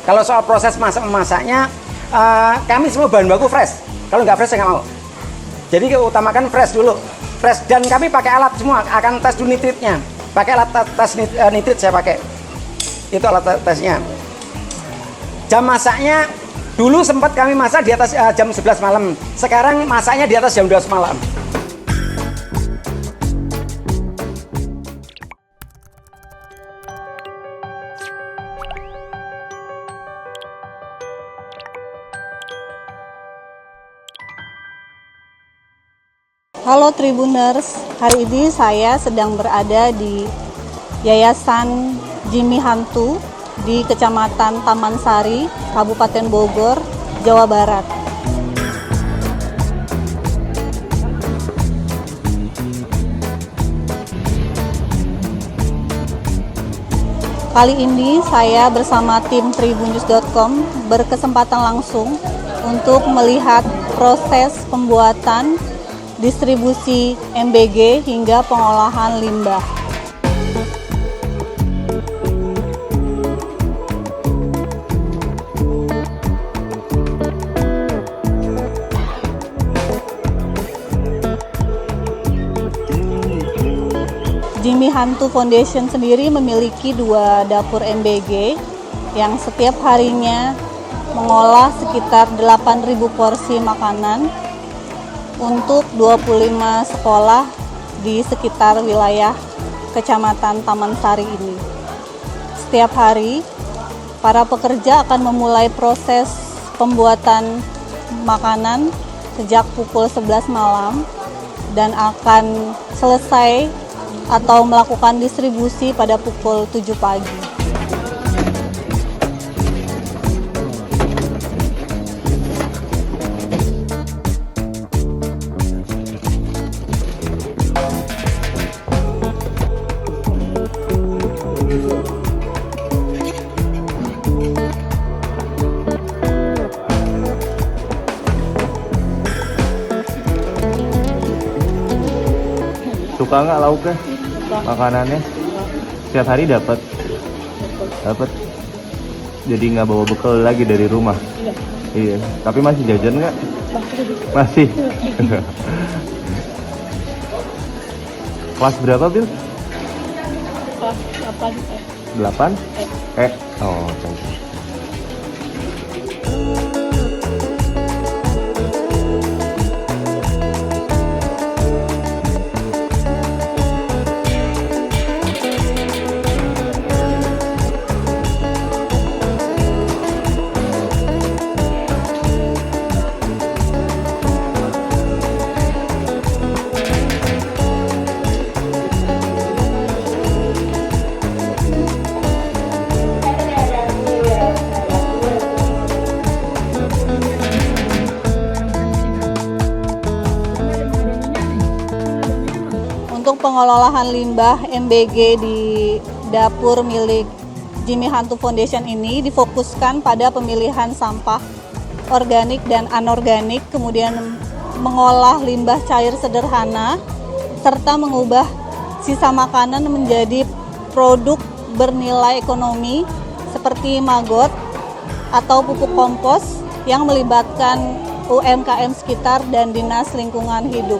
Kalau soal proses masaknya, kami semua bahan baku fresh. Kalau nggak fresh saya nggak mau. Jadi utamakan fresh dulu. Fresh, dan kami pakai alat semua, akan tes dulu nitritnya. Pakai alat tes nitrit saya pakai. Itu alat tesnya. Jam masaknya, dulu sempat kami masak di atas jam 11 malam. Sekarang masaknya di atas jam 12 malam. Halo Tribuners, hari ini saya sedang berada di Yayasan Jimmy Hantu di Kecamatan Taman Sari, Kabupaten Bogor, Jawa Barat. Kali ini saya bersama tim tribunnews.com berkesempatan langsung untuk melihat proses pembuatan distribusi MBG hingga pengolahan limbah. Jimmy Hantu Foundation sendiri memiliki 2 dapur MBG yang setiap harinya mengolah sekitar 8.000 porsi makanan untuk 25 sekolah di sekitar wilayah Kecamatan Taman Sari ini. Setiap hari, para pekerja akan memulai proses pembuatan makanan sejak pukul 11 malam dan akan selesai atau melakukan distribusi pada pukul 7 pagi. Suka nggak lauknya? Makanannya? Setiap hari dapat? Dapat. Jadi nggak bawa bekal lagi dari rumah? Iya. Tapi masih jajan nggak? Masih. Kelas berapa, Bil? Kelas 8. 8? Oh, oke. Untuk pengelolaan limbah MBG di dapur milik Jimmy Hantu Foundation ini difokuskan pada pemilihan sampah organik dan anorganik, kemudian mengolah limbah cair sederhana, serta mengubah sisa makanan menjadi produk bernilai ekonomi seperti maggot atau pupuk kompos yang melibatkan UMKM sekitar dan Dinas Lingkungan Hidup.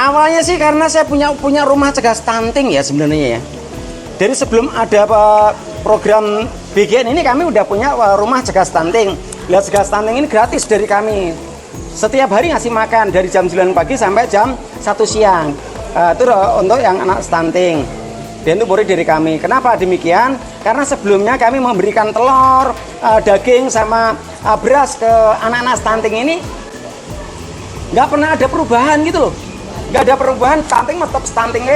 Awalnya sih karena saya punya rumah cegah stunting ya sebenarnya ya. Dari sebelum ada program BGN ini kami udah punya rumah cegah stunting. Lihat, cegah stunting ini gratis dari kami. Setiap hari ngasih makan dari jam 9 pagi sampai jam 1 siang. Itu untuk yang anak stunting. Dan itu murid dari kami. Kenapa demikian? Karena sebelumnya kami memberikan telur, daging sama beras ke anak-anak stunting ini. Nggak pernah ada perubahan gitu loh. Nggak ada perubahan, stunting tetap stunting.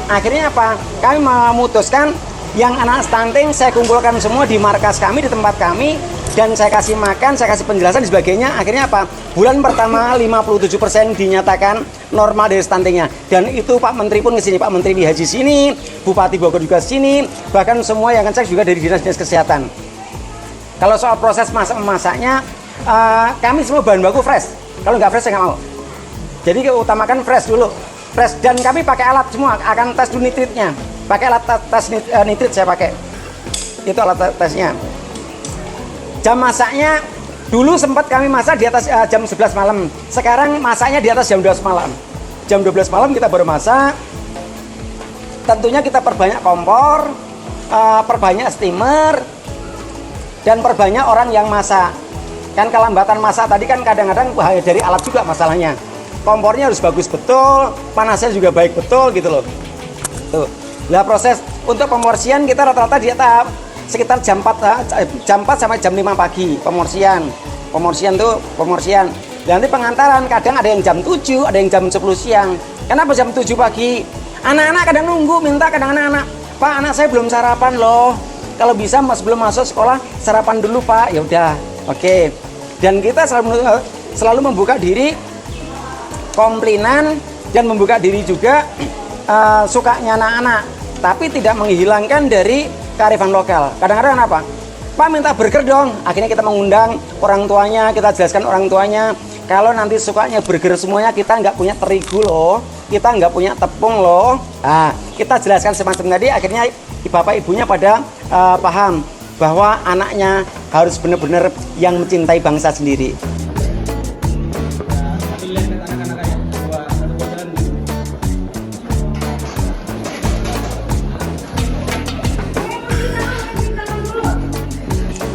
Akhirnya apa? Kami memutuskan yang anak stunting saya kumpulkan semua di markas kami, di tempat kami, dan saya kasih makan, saya kasih penjelasan dan sebagainya. Akhirnya apa? Bulan pertama 57% dinyatakan normal dari stuntingnya. Dan itu Pak Menteri pun kesini, Pak Menteri Haji sini, Bupati Bogor juga sini, bahkan semua yang ngecek juga dari Dinas-Dinas Kesehatan. Kalau soal proses masaknya, kami semua bahan baku fresh. Kalau nggak fresh saya nggak mau. Jadi utamakan fresh dulu. tes, dan kami pakai alat semua, akan tes dulu nitritnya. Pakai alat tes nitrit saya pakai. Itu alat tesnya. Jam masaknya dulu sempat kami masak di atas jam 11 malam. Sekarang masaknya di atas jam 12 malam. Jam 12 malam kita baru masak. Tentunya kita perbanyak kompor, perbanyak steamer, dan perbanyak orang yang masak. Kan kelambatan masak tadi kan kadang-kadang dari alat juga masalahnya. Kompornya harus bagus betul, panasnya juga baik betul gitu loh. Tuh. Nah, proses untuk pemorsian kita rata-rata di atas sekitar jam 4 sampai jam 5 pagi pemorsian. Dan nanti pengantaran kadang ada yang jam 7, ada yang jam 10 siang. Kenapa jam 7 pagi? Anak-anak kadang nunggu, minta kadang anak-anak, "Pak, anak saya belum sarapan loh. Kalau bisa sebelum masuk sekolah sarapan dulu, Pak." Ya udah, oke. Dan kita selalu membuka diri komplainan dan membuka diri juga sukanya anak-anak, tapi tidak menghilangkan dari kearifan lokal. Kadang-kadang apa? "Pak, minta burger dong." Akhirnya kita mengundang orang tuanya, kita jelaskan orang tuanya, kalau nanti sukanya burger semuanya, kita nggak punya terigu loh, kita nggak punya tepung loh. Nah, kita jelaskan semacam tadi, akhirnya bapak ibunya pada paham bahwa anaknya harus benar-benar yang mencintai bangsa sendiri.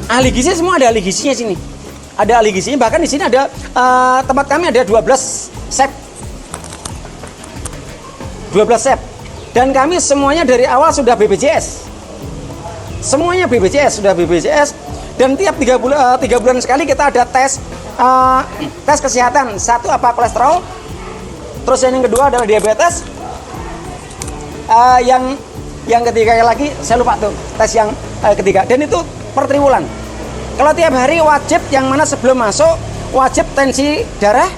Ahli gizi semua ada ahli gizinya sini. Ada ahli gizinya, bahkan di sini ada tempat kami ada 12 chef. 12 chef. Dan kami semuanya dari awal sudah BPJS. Semuanya BPJS, sudah BPJS, dan tiap 3 bulan sekali kita ada tes kesehatan. Satu apa kolesterol. Terus yang kedua adalah diabetes. Yang ketiga lagi saya lupa tuh tes yang ketiga, dan itu per triwulan. Kalau tiap hari wajib, yang mana sebelum masuk wajib tensi darah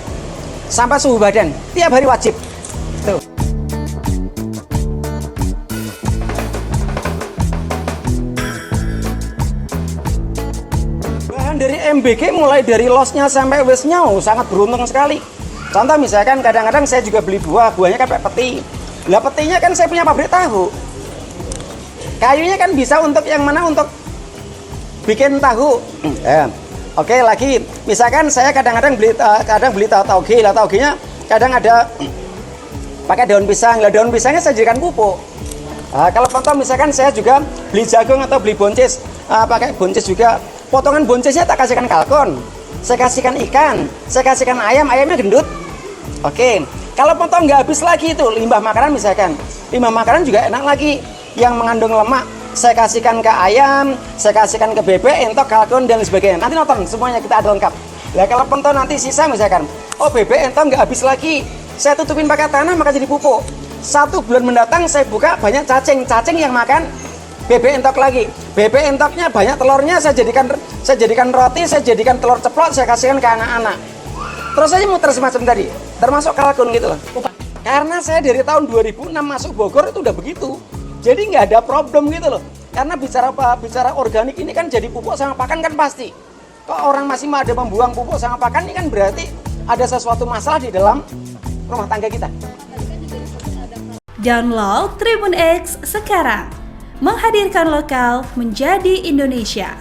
sampai suhu badan, tiap hari wajib. Tuh. Bahan dari MBG mulai dari losnya sampai wesnya sangat beruntung sekali. Contoh misalkan kadang-kadang saya juga beli buahnya kayak peti. Lah petinya kan saya punya pabrik tahu. Kayunya kan bisa untuk yang mana, untuk bikin tahu. Oke, lagi misalkan saya kadang-kadang beli tauge. Lah taugenya kadang ada pakai daun pisang. Lah daun pisangnya saya jadikan pupuk. Kalau contoh misalkan saya juga beli jagung atau beli boncis, pakai boncis juga. Potongan boncisnya tak kasihkan kalkun, saya kasihkan ikan, saya kasihkan ayamnya gendut. Oke, kalau potong nggak habis lagi itu limbah makanan misalkan. Limbah makanan juga enak lagi yang mengandung lemak. Saya kasihkan ke ayam, saya kasihkan ke bebek, entok, kalkun, dan sebagainya. Nanti nonton semuanya kita ada lengkap. Nah kalau penton nanti sisa misalkan, oh bebek entok nggak habis lagi, saya tutupin pakai tanah maka jadi pupuk. 1 bulan mendatang saya buka banyak cacing yang makan bebek entok lagi. Bebek entoknya banyak telurnya, saya jadikan roti, saya jadikan telur ceplok, saya kasihkan ke anak-anak. Terus aja muter semacam tadi, termasuk kalkun gitu loh. Karena saya dari tahun 2006 masuk Bogor itu udah begitu. Jadi nggak ada problem gitu loh. Karena bicara organik ini kan jadi pupuk sama pakan kan pasti. Kok orang masih ada membuang pupuk sama pakan, ini kan berarti ada sesuatu masalah di dalam rumah tangga kita. Download Tribun X sekarang. Menghadirkan lokal menjadi Indonesia.